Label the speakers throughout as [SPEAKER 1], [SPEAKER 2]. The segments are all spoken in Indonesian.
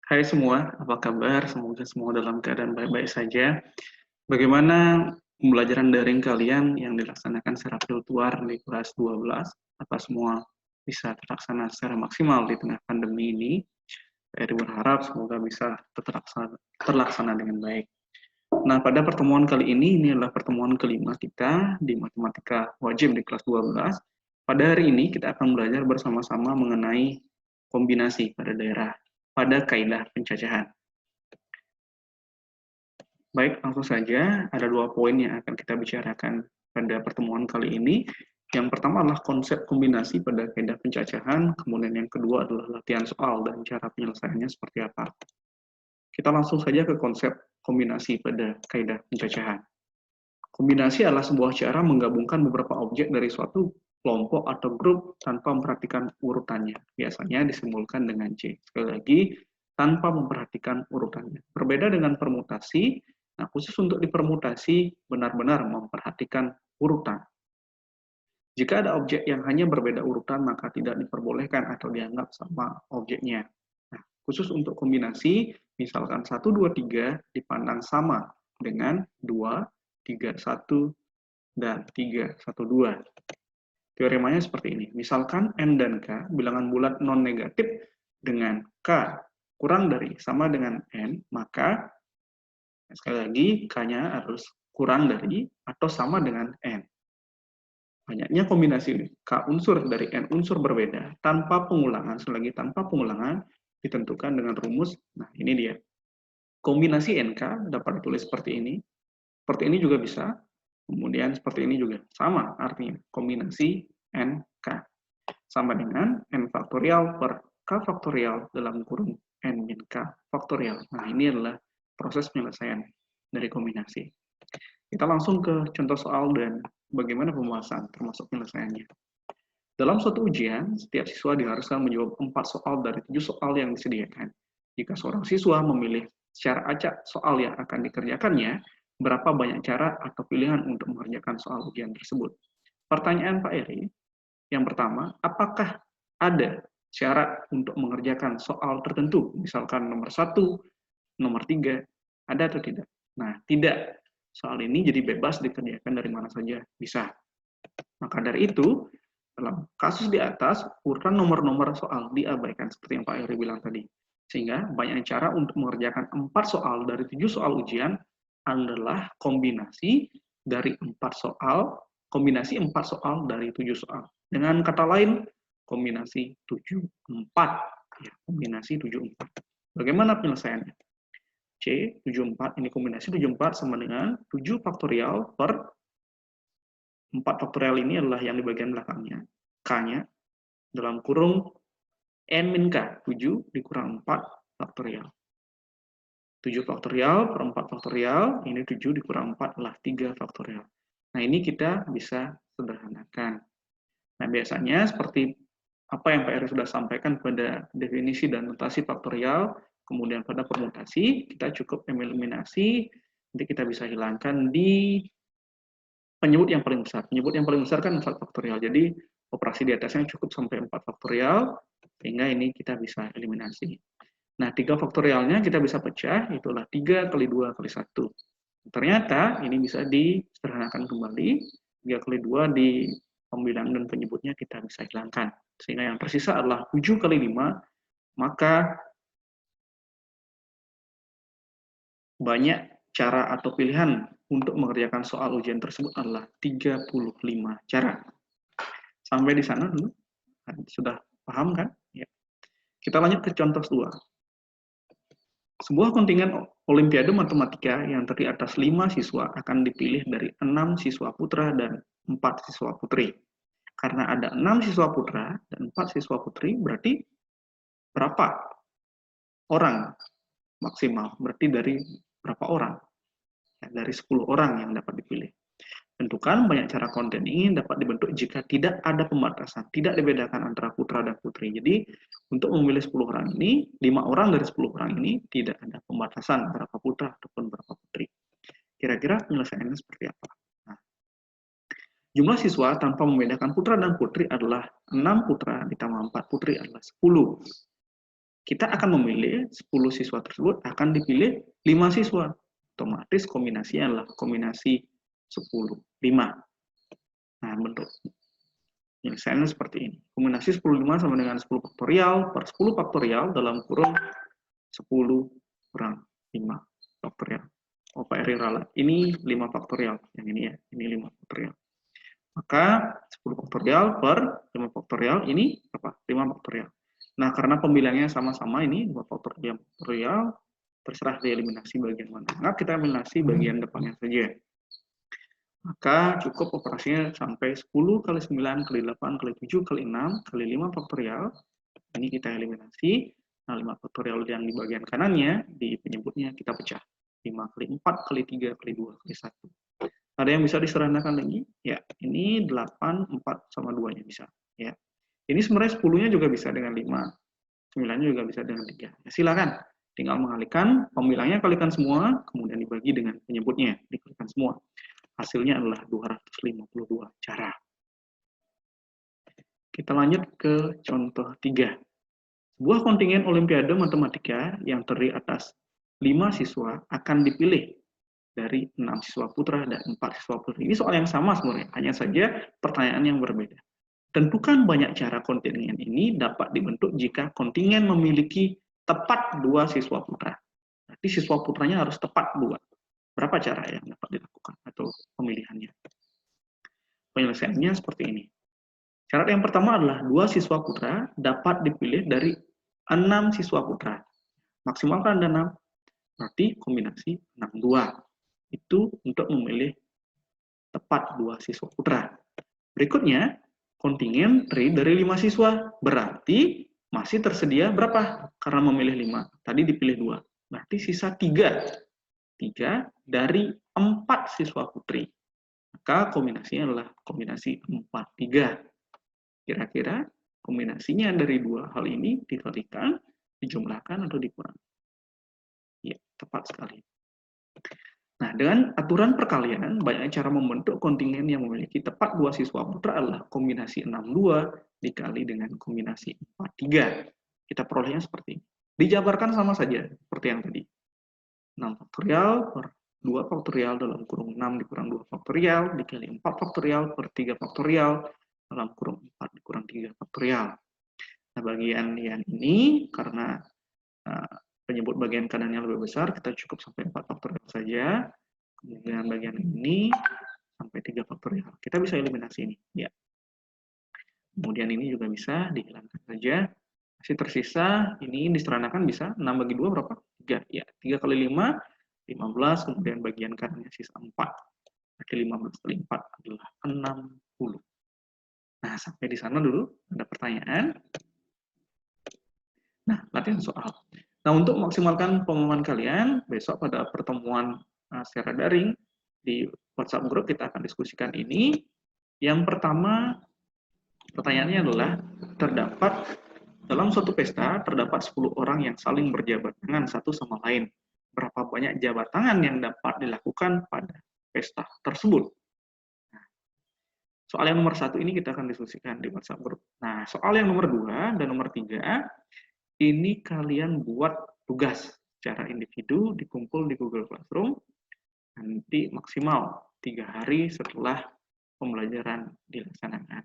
[SPEAKER 1] Hai semua, apa kabar? Semoga semua dalam keadaan baik-baik saja. Bagaimana pembelajaran daring kalian yang dilaksanakan secara virtual di kelas 12? Apa semua bisa terlaksana secara maksimal di tengah pandemi ini? Eri berharap semoga bisa terlaksana dengan baik. Nah, pada pertemuan kali ini adalah pertemuan kelima kita di Matematika Wajib di kelas 12. Pada hari ini kita akan belajar bersama-sama mengenai kombinasi pada daerah pada kaidah pencacahan. Baik, langsung saja ada dua poin yang akan kita bicarakan pada pertemuan kali ini. Yang pertama adalah konsep kombinasi pada kaidah pencacahan, kemudian yang kedua adalah latihan soal dan cara penyelesaiannya seperti apa. Kita langsung saja ke konsep kombinasi pada kaidah pencacahan. Kombinasi adalah sebuah cara menggabungkan beberapa objek dari suatu kelompok atau grup tanpa memperhatikan urutannya. Biasanya disimbolkan dengan C. Sekali lagi, tanpa memperhatikan urutannya. Berbeda dengan permutasi, nah khusus untuk dipermutasi benar-benar memperhatikan urutan. Jika ada objek yang hanya berbeda urutan, maka tidak diperbolehkan atau dianggap sama objeknya. Nah, khusus untuk kombinasi, misalkan 1, 2, 3 dipandang sama dengan 2, 3, 1, dan 3, 1, 2. Teoremanya seperti ini. Misalkan N dan K, bilangan bulat non-negatif dengan K kurang dari sama dengan N, maka sekali lagi K-nya harus kurang dari atau sama dengan N. Banyaknya kombinasi K unsur dari N unsur berbeda tanpa pengulangan, selagi tanpa pengulangan ditentukan dengan rumus. Nah, ini dia. Kombinasi NK dapat ditulis seperti ini juga bisa, kemudian seperti ini juga. Sama artinya, kombinasi NK. Sama dengan N faktorial per K faktorial dalam kurung N min K faktorial. Nah, ini adalah proses penyelesaian dari kombinasi. Kita langsung ke contoh soal dan bagaimana pembahasan termasuk penyelesaiannya. Dalam suatu ujian, setiap siswa diharuskan menjawab 4 soal dari 7 soal yang disediakan. Jika seorang siswa memilih secara acak soal yang akan dikerjakannya, berapa banyak cara atau pilihan untuk mengerjakan soal ujian tersebut? Pertanyaan Pak Eri, yang pertama, apakah ada syarat untuk mengerjakan soal tertentu? Misalkan nomor 1, nomor 3, ada atau tidak? Nah, tidak. Soal ini jadi bebas dikerjakan dari mana saja, bisa. Maka dari itu, dalam kasus di atas, urutan nomor-nomor soal diabaikan, seperti yang Pak Eri bilang tadi. Sehingga banyak cara untuk mengerjakan 4 soal dari 7 soal ujian adalah kombinasi dari 4 soal, kombinasi 4 soal dari 7 soal. Dengan kata lain, kombinasi 7-4. Ya, kombinasi 7-4. Bagaimana penyelesaiannya? C, 74, ini kombinasi 74 sama dengan 7 faktorial per 4 faktorial ini adalah yang di bagian belakangnya. K-nya dalam kurung N min K, 7 dikurang 4 faktorial. 7 faktorial per 4 faktorial, ini 7 dikurang 4 adalah 3 faktorial. Nah, ini kita bisa sederhanakan. Nah, biasanya seperti apa yang Pak Eri sudah sampaikan pada definisi dan notasi faktorial, kemudian pada permutasi, kita cukup eliminasi, nanti kita bisa hilangkan di penyebut yang paling besar. Penyebut yang paling besar kan 4 faktorial, jadi operasi di atasnya cukup sampai 4 faktorial, sehingga ini kita bisa eliminasi. Nah, 3 faktorialnya kita bisa pecah, itulah 3 kali 2 kali 1. Ternyata ini bisa disederhanakan kembali, 3 kali 2 di pembilang dan penyebutnya kita bisa hilangkan. Sehingga yang tersisa adalah 7 kali 5, maka banyak cara atau pilihan untuk mengerjakan soal ujian tersebut adalah 35 cara. Sampai di sana dulu, sudah paham kan? Ya. Kita lanjut ke contoh 2. Sebuah kontingen Olimpiade Matematika yang terdiri atas 5 siswa akan dipilih dari 6 siswa putra dan 4 siswa putri. Karena ada 6 siswa putra dan 4 siswa putri, berarti berapa orang maksimal? Berarti dari berapa orang? Ya, dari 10 orang yang dapat dipilih. Tentukan banyak cara konten ini dapat dibentuk jika tidak ada pembatasan, tidak dibedakan antara putra dan putri. Jadi, untuk memilih 10 orang ini, 5 orang dari 10 orang ini tidak ada pembatasan berapa putra ataupun berapa putri. Kira-kira penyelesaiannya seperti apa? Nah, jumlah siswa tanpa membedakan putra dan putri adalah 6 putra ditambah 4 putri adalah 10. kita akan memilih 10 siswa tersebut akan dipilih 5 siswa. Otomatis kombinasinya adalah kombinasi 10, 5. Nah, bentuk penyelesaiannya seperti ini. Kombinasi 10, 5 sama dengan 10 faktorial per 10 faktorial dalam kurung 10 kurang 5 faktorial. Oh, Pak Eri ralat. Ini 5 faktorial. Yang ini ya, ini 5 faktorial. Maka 10 faktorial per 5 faktorial ini apa? 5 faktorial. Nah, karena pemilihannya sama-sama ini 2 faktorial, terserah dieliminasi bagian mana. Nah, kita eliminasi bagian depannya saja. Maka cukup operasinya sampai 10 kali 9 kali 8 kali 7 kali 6 kali 5 faktorial. Ini kita eliminasi. Nah, 5 faktorial yang di bagian kanannya, di penyebutnya kita pecah. 5 kali 4 kali 3 kali 2 kali 1. Ada yang bisa disederhanakan lagi? Ya, ini 8, 4 sama 2-nya bisa. Ya. Ini sebenarnya 10-nya juga bisa dengan 5. 9-nya juga bisa dengan 3. Ya, silakan. Tinggal mengalihkan, pemilangnya kalikan semua, kemudian dibagi dengan penyebutnya, dikalikan semua. Hasilnya adalah 252 cara. Kita lanjut ke contoh 3. Sebuah kontingen Olimpiade Matematika yang terdiri atas 5 siswa akan dipilih dari 6 siswa putra dan 4 siswa putri. Ini soal yang sama sebenarnya, hanya saja pertanyaan yang berbeda. Tentukan banyak cara kontingen ini dapat dibentuk jika kontingen memiliki tepat 2 siswa putra. Berarti siswa putranya harus tepat 2. Berapa cara yang dapat dilakukan atau pemilihannya? Penyelesaiannya seperti ini. Syarat yang pertama adalah 2 siswa putra dapat dipilih dari 6 siswa putra. Maksimalkan ada 6. Berarti kombinasi 62. Itu untuk memilih tepat 2 siswa putra. Berikutnya, kontingen terdiri dari 5 siswa. Berarti masih tersedia berapa? Karena memilih 5. Tadi dipilih 2. Berarti sisa 3. 3 dari 4 siswa putri. Maka kombinasinya adalah kombinasi 4-3. Kira-kira kombinasinya dari 2 hal ini dikalikan, dijumlahkan, atau dikurangi. Ya, tepat sekali. Nah, dengan aturan perkalian, banyak cara membentuk kontingen yang memiliki tepat 2 siswa putra adalah kombinasi 62 dikali dengan kombinasi 43. Kita perolehnya seperti ini. Dijabarkan sama saja, seperti yang tadi. 6 faktorial per 2 faktorial dalam kurung 6 dikurang 2 faktorial, dikali 4 faktorial per 3 faktorial, dalam kurung 4 dikurang 3 faktorial. Nah, bagian yang ini, karena penyebut bagian kanannya lebih besar, kita cukup sampai 4 faktorial saja. Kemudian bagian ini sampai 3 faktorial. Kita bisa eliminasi ini. Ya. Kemudian ini juga bisa dihilangkan saja. Masih tersisa, ini diseranakan bisa 6 bagi 2 berapa? 3. Ya, 3 kali 5, 15. Kemudian bagian kanannya sisa 4. Berarti 15 kali 4 adalah 60. Nah, sampai di sana dulu. Ada pertanyaan? Nah, latihan soal. Nah, untuk maksimalkan pemahaman kalian, besok pada pertemuan secara daring di WhatsApp Group kita akan diskusikan ini. Yang pertama, pertanyaannya adalah, dalam suatu pesta, terdapat 10 orang yang saling berjabat tangan satu sama lain. Berapa banyak jabat tangan yang dapat dilakukan pada pesta tersebut? Nah, soal yang nomor 1 ini kita akan diskusikan di WhatsApp Group. Nah, soal yang nomor 2 dan nomor 3, ini kalian buat tugas secara individu, dikumpul di Google Classroom, nanti maksimal 3 hari setelah pembelajaran dilaksanakan.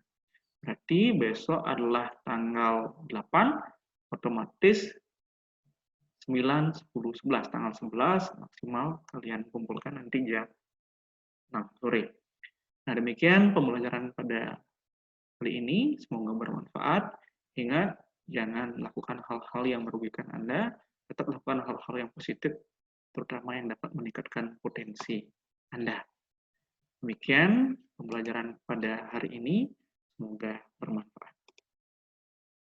[SPEAKER 1] Berarti besok adalah tanggal 8, otomatis 9, 10, 11. Tanggal 11 maksimal kalian kumpulkan nanti jam 6 sore. Nah, demikian pembelajaran pada kali ini. Semoga bermanfaat. Ingat, jangan lakukan hal-hal yang merugikan Anda. Tetap lakukan hal-hal yang positif, terutama yang dapat meningkatkan potensi Anda. Demikian pembelajaran pada hari ini. Semoga bermanfaat.